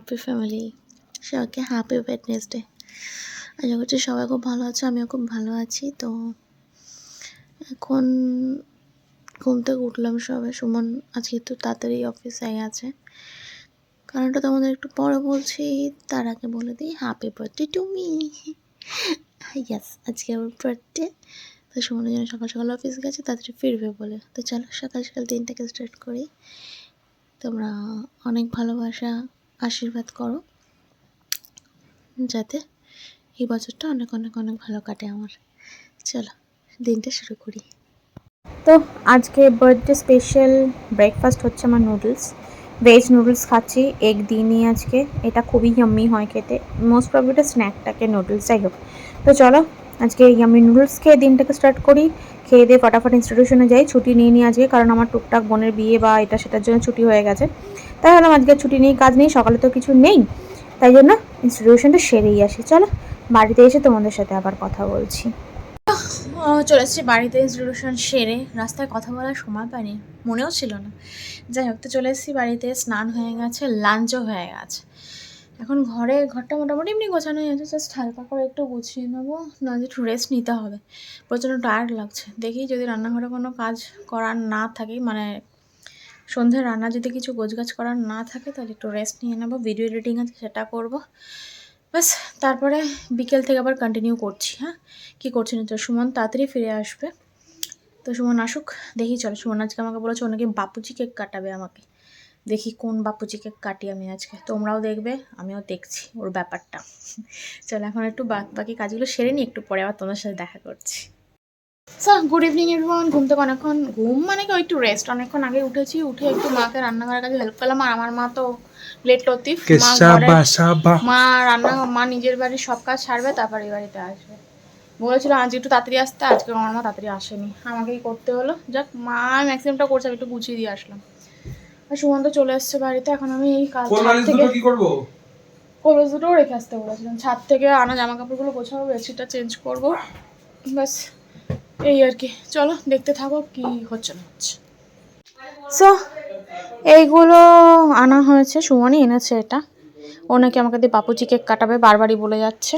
Happy family, সবাইকে happy Wednesday. আশা করছি সবাই খুব ভালো আছে, আমিও খুব ভালো আছি। তো এখন ঘুম থেকে উঠলাম সবাই। সুমন আজকে একটু তাড়াতাড়ি অফিসে গেছে, কারণটা তোমাদের একটু পরে বলছি। তার আগে বলে দিই হ্যাপি বার্থডে টু মি। ইয়াস, আজকে আমার বার্থডে। তো সুমনের জন্য সকাল সকাল অফিস গেছে, তাড়াতাড়ি ফিরবে বলে। তো চলো সকাল সকাল দিনটাকে স্টার্ট করি। তোমরা অনেক ভালোবাসা আশীর্বাদ করো, যাতে এই বছরটা অনেক অনেক অনেক ভালো কাটে আমার। চলো দিনটা শুরু করি। তো আজকে বার্থডে স্পেশাল ব্রেকফাস্ট হচ্ছে আমার নুডলস, ভেজ নুডলস খাচ্ছি এগ দিনই আজকে। এটা খুবই ইয়াম্মি হয় খেতে, মোস্ট প্রবলি স্ন্যাকটাকে নুডলস, যাই হোক। তো চলো আজকে ইয়াম্মি নুডলস খেয়ে দিনটাকে স্টার্ট করি। খেয়ে দিয়ে ফটাফট ইনস্টিটিউশনে যাই। ছুটি নিয়ে নিই আজকে, কারণ আমার টুকটাক বোনের বিয়ে বা এটা সেটার জন্য ছুটি হয়ে গেছে। তাই ভাবলাম আজকে ছুটি নেই, কাজ নেই, সকালে তো কিছু নেই, তাই জন্য ইনস্টিটিউশনটা সেরেই আসি। চলো বাড়িতে এসে তোমাদের সাথে আবার কথা বলছি। চলে এসেছি বাড়িতে, ইনস্টিটিউশন সেরে। রাস্তায় কথা বলার সময় পাইনি, মনেও ছিল না। যাই হোক, তো চলে এসেছি বাড়িতে, স্নান হয়ে গেছে, লাঞ্চও হয়ে গেছে। এখন ঘরটা মোটামুটি এমনি গোছানোই আছে, জাস্ট হালকা করে একটু গুছিয়ে নেবো, না একটু রেস্ট নিতে হবে। প্রচণ্ড টায়ার্ড লাগছে। দেখি যদি রান্নাঘরে কোনো কাজ করার না থাকে, মানে সন্ধ্যে রান্না যদি কিছু গোছগাছ করার না থাকে, তাহলে একটু রেস্ট নিয়ে নেবো। ভিডিও এডিটিং আছে, সেটা করবো। ব্যাস, তারপরে বিকেল থেকে আবার কন্টিনিউ করছি। হ্যাঁ, কী করছি না তো, সুমন তাড়াতাড়ি ফিরে আসবে। তো সুমন আসুক, দেখি। চলো, সুমন আজকে আমাকে বলেছে ও নাকি বাপুজি কেক কাটাবে আমাকে। দেখি কোন বাপুজি কেক কাটি আমি আজকে। তোমরাও দেখবে, আমিও দেখছি ওর ব্যাপারটা। চলো এখন একটু বাকি কাজগুলো সেরে নিই, একটু পরে আবার তোমার সাথে দেখা করছি। Good evening everyone. ঘুম থেকে অনেকক্ষণ, ঘুম মানে কি একটু রেস্ট, অনেকক্ষণ আগে উঠেছি। উঠে একটু মাকে রান্নাঘরের কাজে হেল্প করলাম। আর আমার মা তো লেট লতিফ, মা নিজের বাড়ির সব কাজ সারবে, তারপর এই বাড়িতে আসবে। বলেছিল আজ একটু তাড়াতাড়ি আসতে, আজকে আমার মা তাড়াতাড়ি আসেনি, আমাকেই করতে হলো। যাক, মা ম্যাক্সিমামটা করছে, আমি একটু গুছিয়ে দিয়ে আসলাম। আর সুমন্ত চলে এসছে বাড়িতে। এখন আমি এই কাজ থেকে কলেজ দুটোও রেখে আসতে বলেছিলাম। ছাদ থেকে আনা জামা কাপড়গুলো গোছাবো, বেডশিটটা চেঞ্জ করবো, ব্যাস এই আর কি। চলো দেখতে থাকো কি হচ্ছে না হচ্ছে। সো এইগুলো আনা হয়েছে, সুমনই এনেছে এটা। ও নাকি আমাকে দিয়ে বাপুজি কেক কাটাবে, বারবারই বলে যাচ্ছে।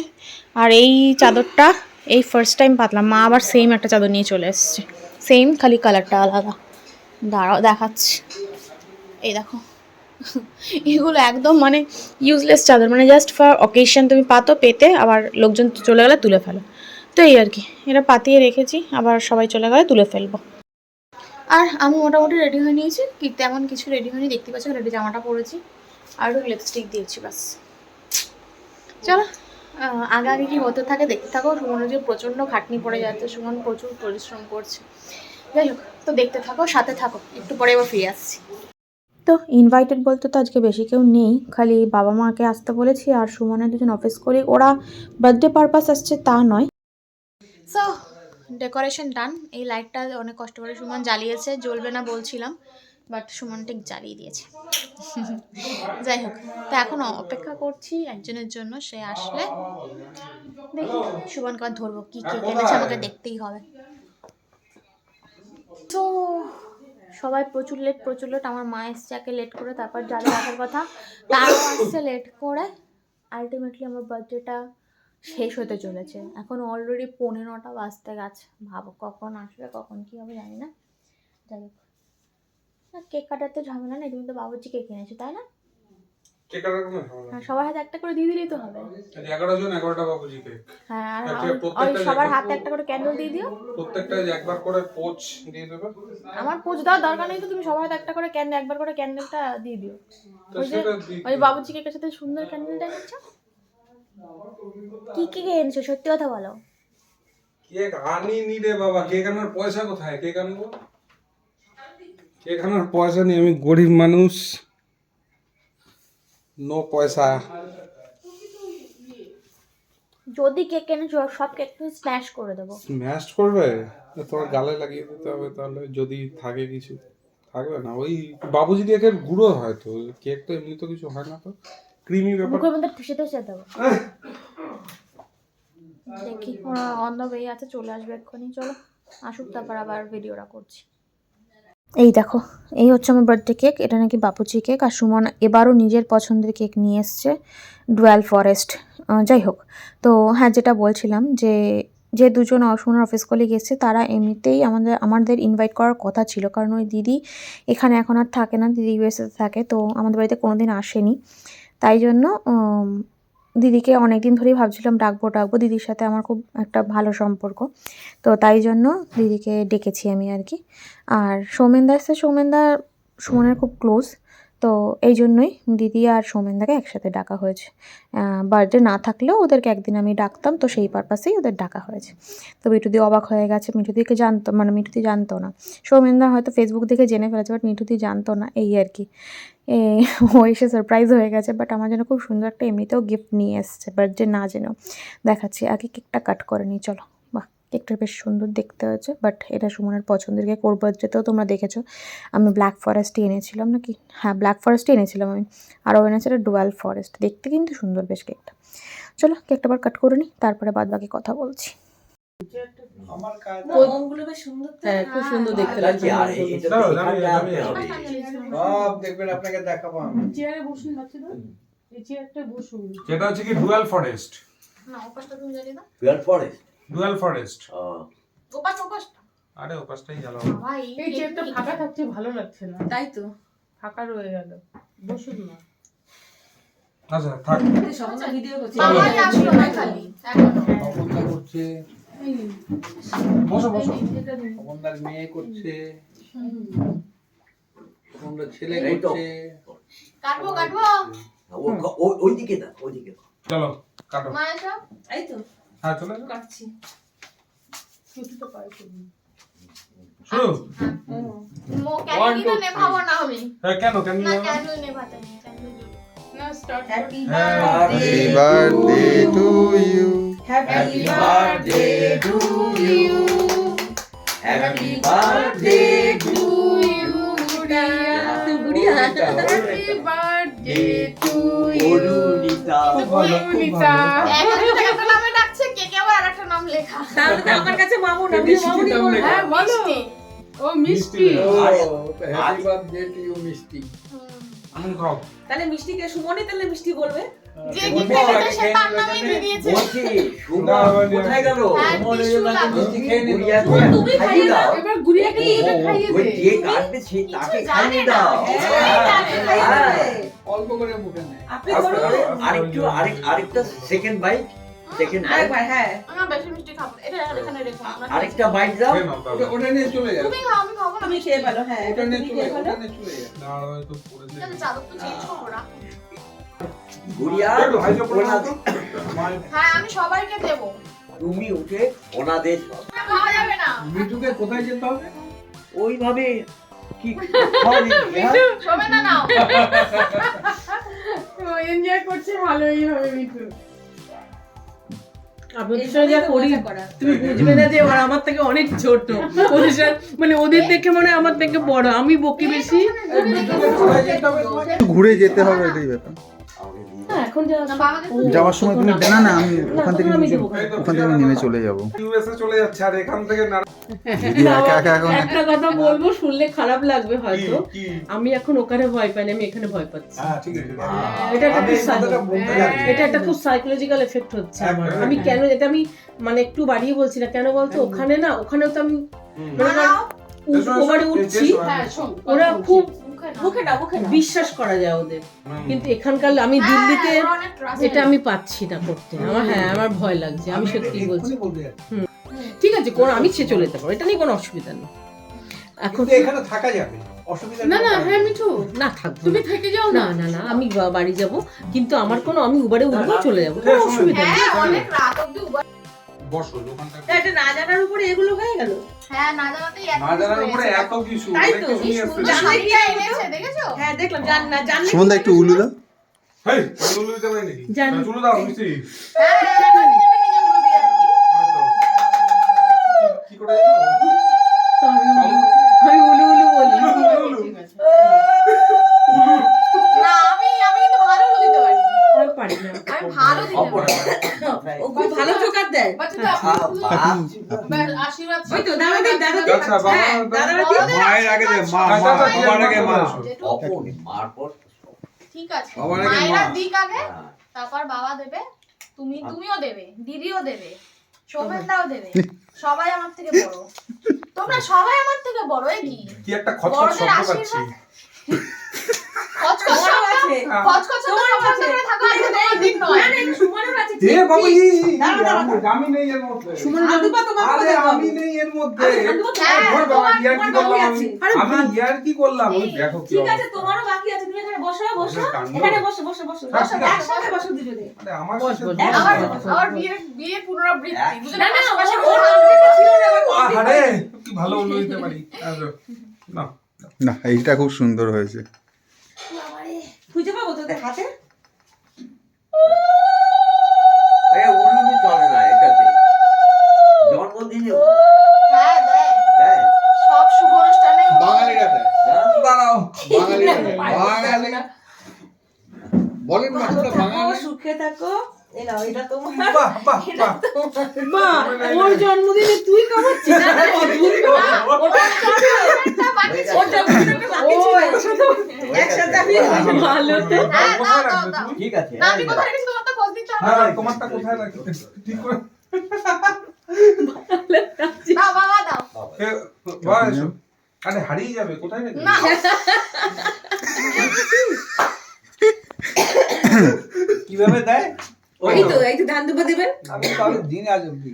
আর এই চাদরটা এই ফার্স্ট টাইম পাতলাম। মা আবার সেম একটা চাদর নিয়ে চলে এসছে, সেম, খালি কালারটা আলাদা। দাঁড়াও দেখাচ্ছি, এই দেখো। এগুলো একদম মানে ইউজলেস চাদর, মানে জাস্ট ফর অকেশন তুমি পাতো, পেতে আবার লোকজন চলে গেলে তুলে ফেলো। তো এই আর কি, এটা পাতিয়ে রেখেছি, আবার সবাই চলে গেলে তুলে ফেলবো। আর আমি মোটামুটি রেডি হয়ে নিয়েছি, কি তেমন কিছু রেডি হয়নি, দেখতে পাচ্ছি রেডি জামাটা পরেছি আর একটু লিপস্টিক দিয়েছি, বাস। চলো আগে আগে কি হতে থাকে দেখতে থাকো। সুমনের যে প্রচণ্ড খাটনি পড়ে যাচ্ছে, সুমন প্রচুর পরিশ্রম করছে। যাই হোক, তো দেখতে থাকো, সাথে থাকো, একটু পরে এবার ফিরে আসছি। তো ইনভাইটেড বলতে তো আজকে বেশি কেউ নেই, খালি বাবা মাকে আসতে বলেছি আর সুমনের দুজন অফিস কলিগ, ওরা বার্থডে পারপাস আসছে তা নয়। সো ডেকোরেশন ডান। এই লাইটটা অনেক কষ্ট করে সুমন জ্বালিয়েছে, জ্বলবে না বলছিলাম, বাট সুমন ঠিক জ্বালিয়ে দিয়েছে। যাই হোক, তো এখন অপেক্ষা করছি একজনের জন্য, সে আসলে দেখি সুমনকে আর ধরবো। কি কেক এনেছে আমাকে দেখতেই হবে। তো সবাই প্রচুর লেট। আমার মা এসছে একে লেট করে, তারপর যাদের আসার কথা তারাও আসছে লেট করে। আলটিমেটলি আমার বার্থডেটা শেষ হতে চলেছে, এখন অলরেডি 9:15 বাজতে গেছে। ভাবো কখন আসবে, কখন কী হবে জানি না। যাই হোক, কেক কাটার তো ঝামেলা নেই, তুমি তো বাবুর্চি কেক এনেছো তাই না? সবার হাতে একটা করে দিয়ে দিলেই তো হবে। 11 জন 11টা বাবুজি কেক। হ্যাঁ, আর ওই সবার হাতে একটা করে ক্যান্ডেল দিয়ে দিও। প্রত্যেকটা একবার করে পোচ দিয়ে দেবে। আমার পোজ দেওয়ার দরকার নেই তো, তুমি সবার হাতে একটা করে ক্যান্ডেল, একবার করে ক্যান্ডেলটা দিয়ে দিও। ওই বাবুর্চি কেকের সাথে সুন্দর ক্যান্ডেলটা এনেছো। কি কি এনেছো সত্যি কথা বলো। কেক আনিনি রে বাবা, কেক আনার পয়সা কোথায়? কেক আনবো, কেক আনার পয়সা নেই, আমি গরিব মানুষ, নো পয়সা। যদি কেক এনেছো সব কেক তুমি স্ম্যাশ করে দেবো। স্ম্যাশ করবে? তোমার গালে লাগিয়ে দিতে হবে তাহলে, যদি থাকে কিছু। থাকবে না, ওই বাবুজি কেকের গুঁড়ো হয় তো, কেক তো এমনি তো কিছু হয় না, তো ক্রিমি ব্যাপার। মুখের মধ্যে ঠেসে ঠেসে দেবো। দেখি ওরা অন দ্য ওয়ে আছে, চলে আসবে এক্ষুনি। চলো আসুক, তারপর আবার ভিডিওটা করছি। এই দেখো, এই হচ্ছে আমার বার্থডে কেক। এটা নাকি বাপুচি কেক। আর সুমন এবারও নিজের পছন্দের কেক নিয়ে এসছে, ডুয়াল ফরেস্ট। যাই হোক, তো হ্যাঁ, যেটা বলছিলাম যে যে দুজন সুমনের অফিস কলিগ এসছে তারা এমনিতেই আমাদের ইনভাইট করার কথা ছিল, কারণ ওই দিদি এখানে এখন আর থাকে না, দিদি ইউএসএতে থাকে, তো আমাদের বাড়িতে কোনো দিন আসেনি। তাই জন্য দিদিকে অনেক দিন ধরেই ভাবছিলাম ডাকবো। দিদির সাথে আমার খুব একটা ভালো সম্পর্ক, তো তাই জন্য দিদিকে ডেকেছি আমি আর কি। আর সৌমেনদা এসছে, সুমনের খুব ক্লোজ, তো এই জন্যই দিদি আর সৌমেনদাকে একসাথে ডাকা হয়েছে। বার্থডে না থাকলেও ওদেরকে একদিন আমি ডাকতাম, তো সেই পারপাসেই ওদের ডাকা হয়েছে। তো মিঠুদি অবাক হয়ে গেছে, মিঠুদিকে জানতো, মানে মিঠুদি জানতো না। সৌমেনদা হয়তো ফেসবুক দেখে জেনে ফেলেছে, বাট মিঠুদি জানতো না, এই আর কি। ও এসে সারপ্রাইজ হয়ে গেছে, বাট আমার জন্য খুব সুন্দর একটা এমনিতেও গিফট নিয়ে এসছে, বার্থডে না জেনেও। দেখাচ্ছি, আগে কেকটা কাট করে নিই, চলো। বাহ, কেকটা বেশ সুন্দর দেখতে হয়েছে, বাট এটা সুমনের পছন্দের কেক। ওর বার্থডেতেও তোমরা দেখেছো আমি ব্ল্যাক ফরেস্টই এনেছিলাম নাকি, হ্যাঁ ব্ল্যাক ফরেস্টই এনেছিলাম আমি। আর ও এনেছিল ডুয়াল ফরেস্ট। দেখতে কিন্তু সুন্দর বেশ কেকটা। চলো কেকটা আবার কাট করে নিই, তারপরে বাদ বাকি কথা বলছি। হ্যাঁ, খুব সুন্দর দেখতে লাগছে। সব দেখবেন আপনাকে দেখাবো আমি। চেয়ারে বসুন বাচ্চারা, এই চেয়ারটা বসুন। যেটা হচ্ছে কি ডুয়াল ফরেস্ট। না, ওপাশটা তুমি জানি না। Dual forest. Dual forest. ওপাশটা। আরে ওপাশটাই গেল। ভাই এই চেয়ারটা ফাঁকা থাকছে, ভালো লাগছে না, তাই তো। ফাঁকা রয়ে গেল। বসুন না। আচ্ছা থাক। সবাই ভিডিও করছে। বাবাই আসলো না খালি এখনো। অবন্দা করছে, বসো বসো। অবন্দার মেয়ে করছে, অবন্দার ছেলে এই তো। করছে। কাটবো। ওইদিকে না, ওইদিকে না। চলো কাটো। মা এসো। এই তো হ্যাঁ চলে যাও। কাটছি। শুধু তো পাইছি। শুরু। ক্যান্ডেলটা নেভাবো না আমি। হ্যাঁ কেন কেন না, ক্যান্ডেল নেভাতে নেই, ক্যান্ডেল জ্বলবে। না, start. Happy Happy birthday to you. Happy birthday to you. Happy birthday to you. Happy birthday to you. Arunita. Arunita. একটা নামে ডাকছে, কেকে আবার আরেকটা নাম লেখা। তাহলে তো আমার কাছে মামুন, আমি মামুনই বলবো। হ্যাঁ বলো। ও মিষ্টি। হ্যাপি বার্থডে টু ইউ মিষ্টি। খাও। তাহলে মিষ্টিকে সুমনই তাহলে মিষ্টি বলবে। যে গিফট এনেছে সে তার নামই দিয়ে দিয়েছে। বলছি, সুমা কোথায় গেল? হ্যাঁ, টিস্যু লাগবে। মিষ্টি খেয়ে নিন। গুড়িয়াকে তুমি খাইয়ে খাইয়ে দাও, দাও। এবার গুড়িয়াকে এটা খাইয়ে ওই দে। যে কাটবে সে তাকে কিছু খাইয়ে জানে না। দাও। কিছুই জানে না। হ্যাঁ। অল্প করে মুখে নেয়। আপনি করুন। আরেকটা সেকেন্ড বাইট, আরেকবার, হ্যাঁ। না, বেশি মিষ্টি খাবো না। এটা এখানে রেখো। আমরা আরেকটা বাইট দাও। খেয়ে নাও তাহলে। ওটা নিয়ে চলে যাও। তুমি খাও, আমি খাবো না। তুমি খেয়ে ফেলো, হ্যাঁ। ওটা নিয়ে তুমি চলে খেয়ে যাও। ফেলো। ওটা নিয়ে চলে যাও। না একটু পড়েছে। তাহলে চাদর তো চেঞ্জ করো, রাখো। গুড়িয়া একটু হাইজা পড়ে নাও তো। হ্যাঁ, আমি সবাইকে দেবো। তুমি উঠে ওনাদের খাওয়া যাবে না। মিঠুকে কোথায় যেতে হবে? ওইভাবে কি খাওয়া দিবি, হ্যাঁ? শোবে না নাও। ও এনজয় করছে ভালোই হবে মিঠু। আপনাদের সাথে যা করি তুমি বুঝবে না যে ওরা আমার থেকে অনেক ছোট। ওদের সাথে মানে ওদের দেখে মনে হয় আমার থেকে বড়, আমি বকি বেশি। মিঠুকে কোথায় যেতে হবে তোমাকে? ঘুরে যেতে হবে এটাই ব্যাপার। হ্যাঁ, এখন যা না, বাবাকে ও, যাওয়ার সময় তুমি না, দেনা না, আমি ওখান থেকে তখন আমি নিচে- দেবো। ওখান থেকে আমি নেমে চলে যাব। ইউএসএ চলে যাচ্ছে আর এখান থেকে না। দিদি একা একা এখন একটা কথা বলবো, শুনলে খারাপ লাগবে হয়তো, কি? আমি এখন ওখানে ভয় পাই না, আমি এখানে ভয় পাচ্ছি। হ্যাঁ, ঠিক আছে। এটা একটা আমি এই কথাটা বলতে যাচ্ছি। এটা একটা খুব সাইকোলজিক্যাল এফেক্ট হচ্ছে আমার। একদম, আমি একদম। কেন এটা আমি মানে একটু বাড়িয়ে বলছি না, কেন বলতো ওখানে না, ওখানেও তো আমি মানে নাও। ওভারে উঠছি, হ্যাঁ, ওরা খুব মুখে না। বিশ্বাস করা যায় ওদের, কিন্তু এখানকার আমি দিল্লিতে হ্যাঁ, অনেক trust এটা আমি পাচ্ছি না করতে। আমার ভয় লাগছে, আমি সত্যি বলছি। এক্ষুনি বলতে যাচ্ছি। ঠিক আছে, কোন আমি সে চলে যেতে পারবো, এটা নিয়ে কোনো অসুবিধা নেই। এখন কিন্তু এখানে থাকা যাবে, অসুবিধা না না, নেই। হ্যাঁ মিঠু, না থাকবো, তুমি থেকে যাও না। না না, আমি বাড়ি যাব, কিন্তু আমার কোনো, আমি উবারে উঠবো, চলে যাবো, কোনো অসুবিধা নেই। হ্যাঁ, অনেক রাত অবধি উবার। বসো দোকানটা। এটা না জানার উপরে এগুলো হয়ে গেল। হ্যাঁ, না জানাতেই এক না জানার উপরে এত কিছু। তাই তো, অনেক কিছু নিয়ে এসেছে। শাড়িটা এনেছে, দেখেছো? হ্যাঁ দেখলাম, জানলে সুমনদা একটু উলু দাও। হেই, চুল দিতে পারি নাকি? জানি। না, চুল দাও মিষ্টি। হ্যাঁ, নিজে নিজে উড়ো দিয়ে আর কি। হয়তো। কি করে জানো? আমি উলু উলু বলি। না, আমি কিন্তু ভালো উড়ো দিতে পারি। আমি পারি না। আমি ভালো দিতে পারি। ও খুব ভালো চোকার দেয়। বাচ্চা তো আপনি শুধু- ব্যাস, আশীর্বাদ ওই তো দাদা দিক আচ্ছা, বাবা, হ্যাঁ, দাদা দিক মায়ের আগে দে, মা আচ্ছা, আচ্ছা, ঠিক আছে, সবার আগে মা জেঠু, অপন মারপর ঠিক আছে সবার আগে মায়েরা মা। দিক আগে, তারপর বাবা দেবে, তুমিও দেবে, দিদিও দেবে, সৌমেনদাও দেবে, সবাই আমার থেকে বড়, তোমরা সবাই আমার থেকে বড়। এ কি একটা খচখচ বড়দের শব্দ পাচ্ছি। আশীর্বাদ। খচখচ শব্দ, আছে। খচখচ শব্দ বন্ধ করে থাকো, আজকে তোমার দিন নয়। সুমনের আছে এ বাবা, আমি নেই এর মধ্যে। আদুবা তোমার আরে কথা আমি নেই এর মধ্যে। হ্যাঁ, ওই বাবা, তোমার- ইয়ার কি করলাম আমি? আরে আমি ইয়ার কি করলাম? ওই দেখো কি ঠিক আছে অবস্থা। তোমারও বাকি আছে, তুমি এখানে বসো বসো ওদের কাণ্ড। এখানে বসো বসো বসো হ্যাঁ, বসো ঠিক আছে। একসাথে বসো দুজনে আরে আমার বস, সাথে বস। দুটো আবার কথা। আবার বিয়ের পুনরাবৃত্তি, বুঝলে? না না আশেপাশে ওর ঘোরা। হাতে ছিল না আবার complete আরে হয়ে কি ভালো হলো দিতে পারি। আচ্ছা, না না এইটা খুব সুন্দর হয়েছে। খুঁজে পাবো তোদের হাতে এ উড়ি চলে না এটাতে জন্মদিনে হ্যাঁ, দেয়। দেয় সব শুভ অনুষ্ঠানে বাঙালিরা দেয়। হ্যাঁ? দাঁড়াও, বাঙালিরা দেয়। বাইরে বাঙালি বলেন না ভালো তোমরা থাকো বাঙালি। সুখে থাকো এই নাও এটা তোমার বাহ বাহ বাহ। মা ওর জন্মদিনে তুই কামাচ্ছিস না অদ্ভুত ওটা একটা বাকি ছিল। ওর জন্মদিনে বাকি ছিল একসাথে আমি ভালো তো হ্যাঁ, কোথায় দাও, রাখবে দাও। তুমি? ঠিক আছে না, আমি কোথায় রেখেছি তোমার তো খোঁজ দিতে হবে। হ্যাঁ, তোমারটা কোথায় রাখবে? ঠিক করে। দাও বাবা, দাও। এ, বাবা, এসো। আরে হারিয়ে যাবে, কোথায় রেখে? না, কিভাবে দেয়? এই তো এই তো ধান দুবা দিবেন আমি কারো দিন আজ অব্দি।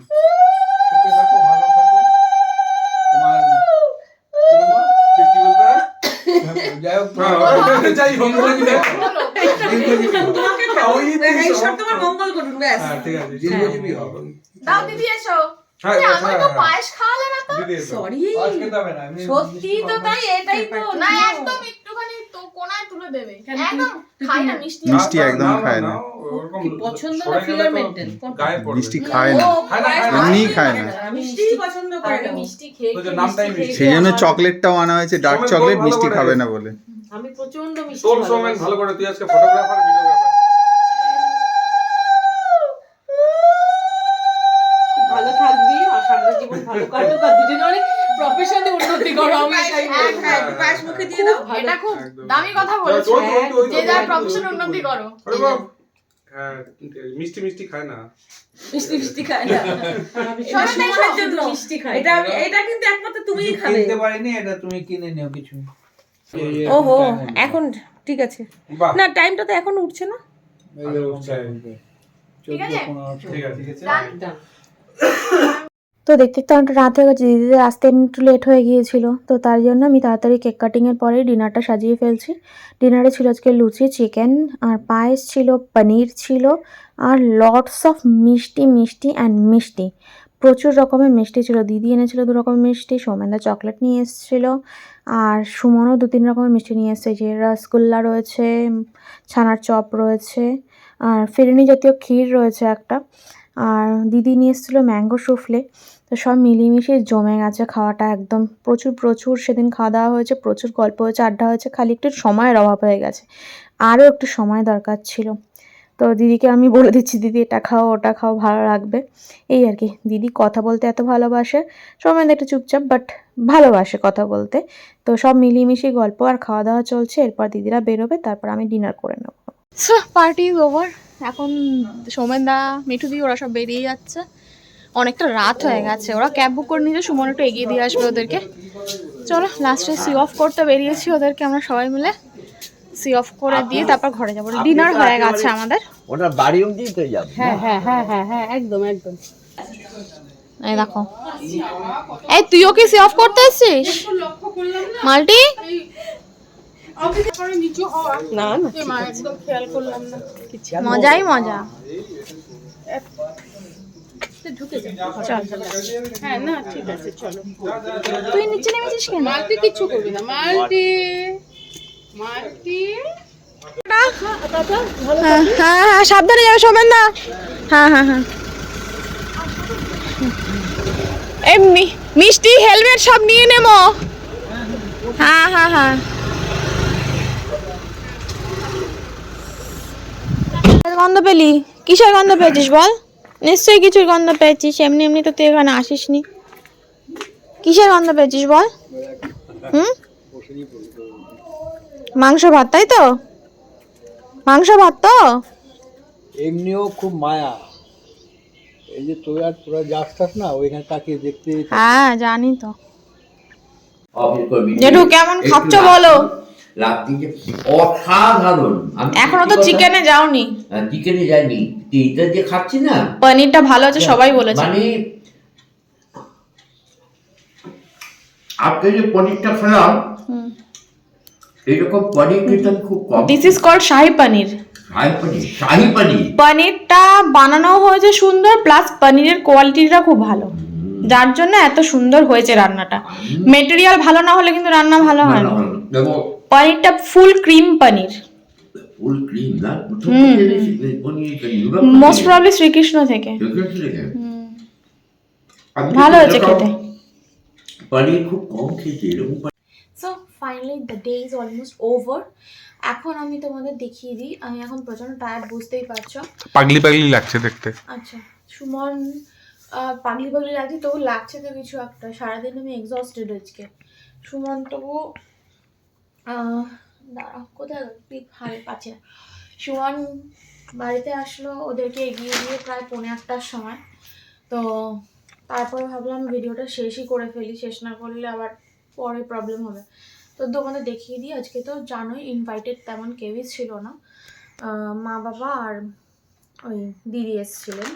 সুখে থাকো, ভালো থাকো। তোমার কি বলবো? কি বলতে হয়? যাই হোক, হ্যাঁ, যাই হোক, বলে দিলে। বলো। তোমাকে ওই এই সব তোমার মঙ্গল করুন ব্যাস হ্যাঁ, ঠিক আছে। দীর্ঘজীবী হবে। দাও দিদি, এসো। হ্যাঁ, এই, হ্যাঁ, আমাকে তো হ্যাঁ। পায়েস খাওয়ালে না তো। দিদি এসো। সরি আজ খেতে হবে না, আমি সত্যি তো তাই এটাই তো না, একদম একটুখানি তো কোনায় তুলে দেবে। একদম খাই না মিষ্টি। মিষ্টি একদম খায় না। ওরকম কি পছন্দ না সরে গেলে ফিগার তো মেইনটেইন গায়ে পড়বে। মিষ্টি খায় না। ও, খায় না, খায় না। এমনিই খায় না। মিষ্টি পছন্দ করে আমি না মিষ্টি খেয়ে ওই যে খেয়ে নামটাই মিষ্টি মিষ্টি। সেই খেয়ে জন্য আমার- চকলেটটাও আনা হয়েছে, ডার্ক সোমেন চকলেট, ভালো মিষ্টি করে। খাবে না বলে। আমি প্রচন্ড মিষ্টি তোর ভালোবাসি। সোমেন ভালো করে, তুই আজকে ফটোগ্রাফার ভিডিওগ্রাফার। ভালো থাকবি আর সারা জীবন ভালো কাটুক আর দুজনে অনেক প্রফেশনে উন্নতি করো আমি চাই পাঁচ মুখে দিয়ে দাও এটা খুব একদম। দামি কথা বলেছো। ওই তো, ওই তো, ওই তো, যে যার ওই তো। প্রফেশন উন্নতি করো। আরে বাপ। হ্যাঁ, মিষ্টি মিষ্টি খায় না। মিষ্টি মিষ্টি খাই না সবাই জন্য মিষ্টি খাই এটা আমি এটা কিন্তু একমাত্র তুমিই কিছু খাবে কিনতে পারিনি, এটা তুমি কিনে নিও কিছু। ওহো এখন ঠিক আছে বাহ, না টাইমটা তো এখন উঠছে না এই এরকম চাই। হবে। ঠিক আছে? 14-15 ঠিক আছে, ঠিক আছে। ডান। তো দেখতে দেখতে অনেকটা রাত হয়ে গেছে, দিদিদের আসতে এমনি একটু লেট হয়ে গিয়েছিল, তো তার জন্য আমি তাড়াতাড়ি কেক কাটিংয়ের পরেই ডিনারটা সাজিয়ে ফেলছি। ডিনারে ছিল আজকে লুচি, চিকেন, আর পায়েস ছিল, পনির ছিল, আর লটস অফ মিষ্টি অ্যান্ড মিষ্টি। প্রচুর রকমের মিষ্টি ছিল। দিদি এনেছিল 2 রকমের মিষ্টি, সৌমেনদা চকলেট নিয়ে এসেছিলো, আর সুমনও 2-3 রকমের মিষ্টি নিয়ে এসেছে। যে রসগোল্লা রয়েছে, ছানার চপ রয়েছে, আর ফিরনি জাতীয় ক্ষীর রয়েছে একটা, আর দিদি নিয়ে এসেছিলো ম্যাঙ্গো সুফলে। তো সব মিলিয়ে মিশিয়ে জমে গেছে খাওয়াটা একদম। প্রচুর সেদিন খাওয়া দাওয়া হয়েছে, প্রচুর গল্প হয়েছে, আড্ডা হয়েছে, খালি একটু সময়ের অভাব হয়ে গেছে, আরও একটু সময় দরকার ছিল। তো দিদিকে আমি বলে দিচ্ছি, দিদি এটা খাও ওটা খাও, ভালো লাগবে, এই আর কি। দিদি কথা বলতে এত ভালোবাসে, সময় একটু চুপচাপ বাট ভালোবাসে কথা বলতে। তো সব মিলিয়ে মিশিয়ে গল্প আর খাওয়া দাওয়া চলছে। এরপর দিদিরা বেরোবে, তারপর আমি ডিনার করে নেব। So party is over. এখন সৌমেনদা, মিঠু দি ওরা সব বেরিয়ে যাচ্ছে। অনেকটা রাত হয়ে গেছে, ওরা ক্যাব বুক করে নিয়েছে, সুমন একটু এগিয়ে দিয়ে আসবে ওদেরকে। চলো লাস্টে সি অফ করতে বেরিয়েছি ওদেরকে আমরা সবাই মিলে। সি অফ করে দিয়ে তারপর ঘরে যাবো। ডিনার হয়ে গেছে আমাদের। ওটা বাড়ি অবধি তো যাবে হ্যাঁ একদম এই দেখো, এই তুইও কি সি অফ করতে এসেছিস মাল্টি? না না মজাই মজা। চল, হ্যাঁ না ঠিক আছে চলো তুই নিচে নেমেছিস কেন? মাল্টি কিচ্ছু করবি না মাল্টি হ্যাঁ হ্যাঁ, সাবধানে যাবে সৌমেনদা। হ্যাঁ হ্যাঁ হ্যাঁ, এই মিষ্টি হেলমেট সব নিয়ে নেবো। হ্যাঁ হ্যাঁ হ্যাঁ, গন্ধ পেলি? কিসের গন্ধ পেয়েছিস বল? নিশ্চয়ই কিছুর গন্ধ পেয়েছিস, এমনি এমনি তো তুই এখানে আসিস নি। কিসের গন্ধ পেয়েছিস বল? হুম, মাংস ভাত, তাই তো? মাংস ভাত তো? এমনিও খুব মায়া, এই যে তোরা যাস না ওইখানে তাকিয়ে দেখতে হ্যাঁ জানি তো। অফিস করবি জেঠু কেমন খাচ্ছ বলো? রাত্রিতে অসাধারণ। এখনো তো চিকেনে যাওনি। চিকেনে যাইনি, এইটা যে খাচ্ছি না, পনিরটা ভালো আছে সবাই বলেছে। মানে আজকে যে পনিরটা খেলাম, এরকম পনির কিন্তু আমি খুব কম। দিস ইজ কল্ড শাহি পনির। শাহি পনির পনিরটা বানানো হয়েছে সুন্দর, প্লাস পনিরের কোয়ালিটিটা খুব ভালো, যার জন্য এত সুন্দর হয়েছে রান্নাটা। মেটেরিয়াল ভালো না হলে কিন্তু রান্না ভালো হয় না। পনিরটা ফুল ক্রিম পনির, ফুল ক্রিম না, মোস্ট প্রবাবলি শ্রীকৃষ্ণ থেকে। ভালো হয়েছে খেতে। পনির খুব কম খেয়েছি এরকম। So finally the day is almost over. এখন আমি তোমাদের দেখিয়ে দিই, আমি এখন প্রচণ্ড টায়ার্ড, বুঝতেই পারছো। পাগলি পাগলি লাগছে দেখতে। আচ্ছা সুমন পাগলি পাগলি লাগছে, তবু লাগছে তো কিছু একটা। সারাদিন আমি এক্সস্টেড আজকে। সুমন তবু দাঁড়া, কোথায় ভালো পাচ্ছে না। সুমন বাড়িতে আসলো, ওদেরকে এগিয়ে দিয়ে প্রায় 1:45টার সময়। তো তারপর ভাবলাম ভিডিওটা শেষই করে ফেলি, শেষ না করলে আবার পরে প্রবলেম হবে। তো তোমাদের দেখিয়ে দিই। আজকে তো জানোই ইনভাইটেড তেমন কেউই ছিল না, মা বাবা আর ওই দিদি এসেছিলেন,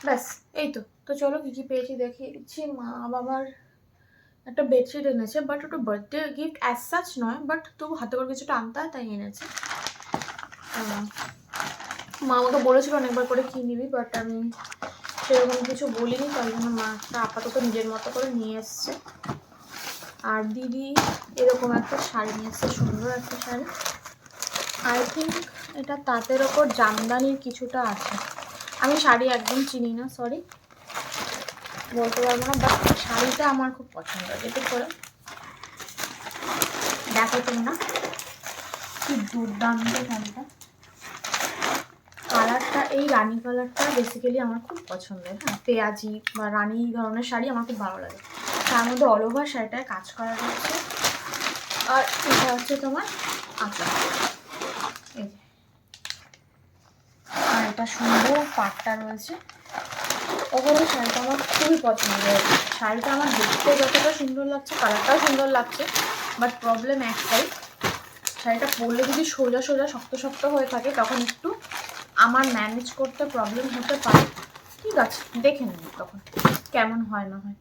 ব্যাস এই তো। তো চলো কী কী পেয়েছি দেখিয়ে দিচ্ছি। মা বাবার একটা বেডশিট এনেছে, বাট ওটা বার্থডে গিফট অ্যাজ সাচ নয়, বাট তবু হাতে করে কিছুটা আনতে হয় তাই এনেছে। মা আমাকে বলেছিল অনেকবার করে কী নিবি, বাট আমি সেরকম কিছু বলিনি, তাই জন্য মা একটা আপাতত নিজের মতো করে নিয়ে এসছে। আর দিদি এরকম একটা শাড়ি নিয়ে এসছে, সুন্দর একটা শাড়ি। আই থিঙ্ক এটা তাঁতের ওপর জামদানির কিছুটা আছে। আমি শাড়ি একদম চিনি না, সরি বলতে পারবো না, বাট শাড়িটা আমার খুব পছন্দ। এতে করে দেখো তোমরা কি দুর্দান্ত শাড়িটা। কালারটা এই রানী কালারটা বেসিক্যালি আমার খুব পছন্দের। হ্যাঁ, পেঁয়াজি বা রানী ধরনের শাড়ি আমার খুব ভালো লাগে। তার মধ্যে অল ওভার শাড়িটায় কাজ করা রয়েছে। আর এটা হচ্ছে তোমার আঁচল, এই যে। আর এটা সুন্দর পাটটা রয়েছে। ওভারঅল শাড়িটা আমার খুবই পছন্দের। শাড়িটা আমার দেখতে যতটা সুন্দর লাগছে, কালারটাও সুন্দর লাগছে, বাট প্রবলেম একটাই, শাড়িটা পরলে যদি সোজা সোজা শক্ত শক্ত হয়ে থাকে তখন একটু আমার ম্যানেজ করতে প্রবলেম হতে পারে। ঠিক আছে, দেখে নিন তখন কেমন হয় না হয়।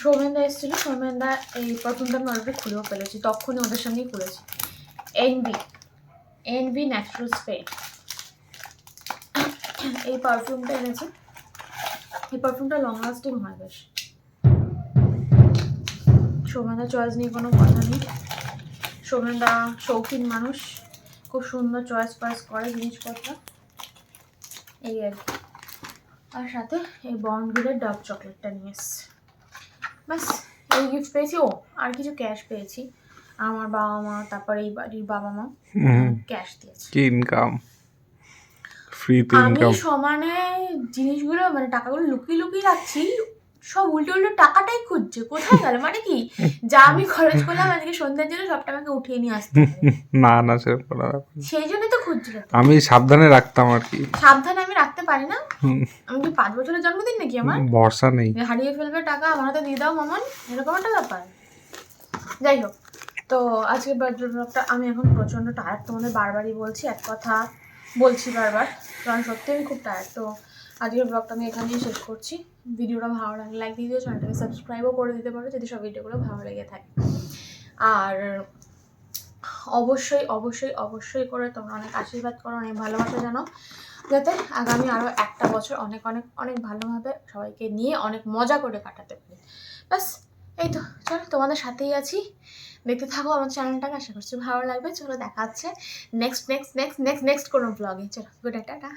সৌমেনদা এসেছিল, সৌমেনদা এই প্রথমটা আমি অলরেডি খুলেও ফেলেছি, তখনই ওদের সামনেই খুলেছি। এনভি ন্যাচারাল স্প্রে, এই পারফিউমটা এনেছে। এই পারফিউমটা লং লাস্টিং হয় বেশ। সৌমেনদার চয়েস নিয়ে কোনো কথা নেই, সৌমেনদা শৌখিন মানুষ, খুব সুন্দর চয়েস করে জিনিসপত্র, এই আর কি। আর সাথে এই বর্নভিলের ডার্ক চকলেটটা নিয়ে এসছে। ব্যাস এই গিফট পেয়েছি। ও আর কিছু ক্যাশ পেয়েছি, আমার বাবা মা, তারপরে এই বাড়ির বাবা মা ক্যাশ দিয়েছে। কি ইনকাম, ফ্রিতে আমি ইনকাম। সমানে জিনিসগুলো মানে টাকাগুলো লুকিয়ে লুকিয়ে রাখছি, সব উল্টো উল্টো টাকাটাই খুঁজছে কোথায় গেল। মানে কি, যা আমি খরচ করলাম আজকে সন্ধ্যার জন্য সব টাকাকে উঠিয়ে নিয়ে আসতে হবে। না না, সেরকম না। সেই জন্যই তো খুঁজছিল। আমি সাবধানে রাখতাম আর কি। সাবধানে আমি রাখতে পারি না, আমি কি 5 বছরের জন্মদিন নাকি আমার, ভরসা নেই। হারিয়ে ফেলবে টাকা, আমার হাতে দিয়ে দাও মামন, এরকম একটা ব্যাপার। যাই হোক, তো আজকে বার্থডে ব্লগটা আমি এখন প্রচণ্ড টায়ার্ড, তোমাদের বারবারই বলছি, এক কথা বলছি বারবার, কারণ সত্যি আমি খুব টায়ার্ড। তো আজকের ব্লগটা আমি এখানেই শেষ করছি। ভিডিওটা ভালো লাগলে লাইক দিয়ে দিও, চ্যানেলটাকে সাবস্ক্রাইবও করে দিতে পারো যদি সব ভিডিওগুলো ভালো লেগে থাকে। আর অবশ্যই অবশ্যই অবশ্যই করে তোমরা অনেক আশীর্বাদ করো, অনেক ভালোবাসা জানো, যাতে আগামী আরও একটা বছর অনেক অনেক অনেক ভালোভাবে সবাইকে নিয়ে অনেক মজা করে কাটাতে পারি। ব্যাস এই তো, চলো তোমাদের সাথেই আছি, দেখতে থাকো আমার চ্যানেলটাকে, আশা করছি ভালো লাগবে। চলো দেখা হচ্ছে নেক্সট কোনো ব্লগে। চলো, গুড নাইট, টাটা।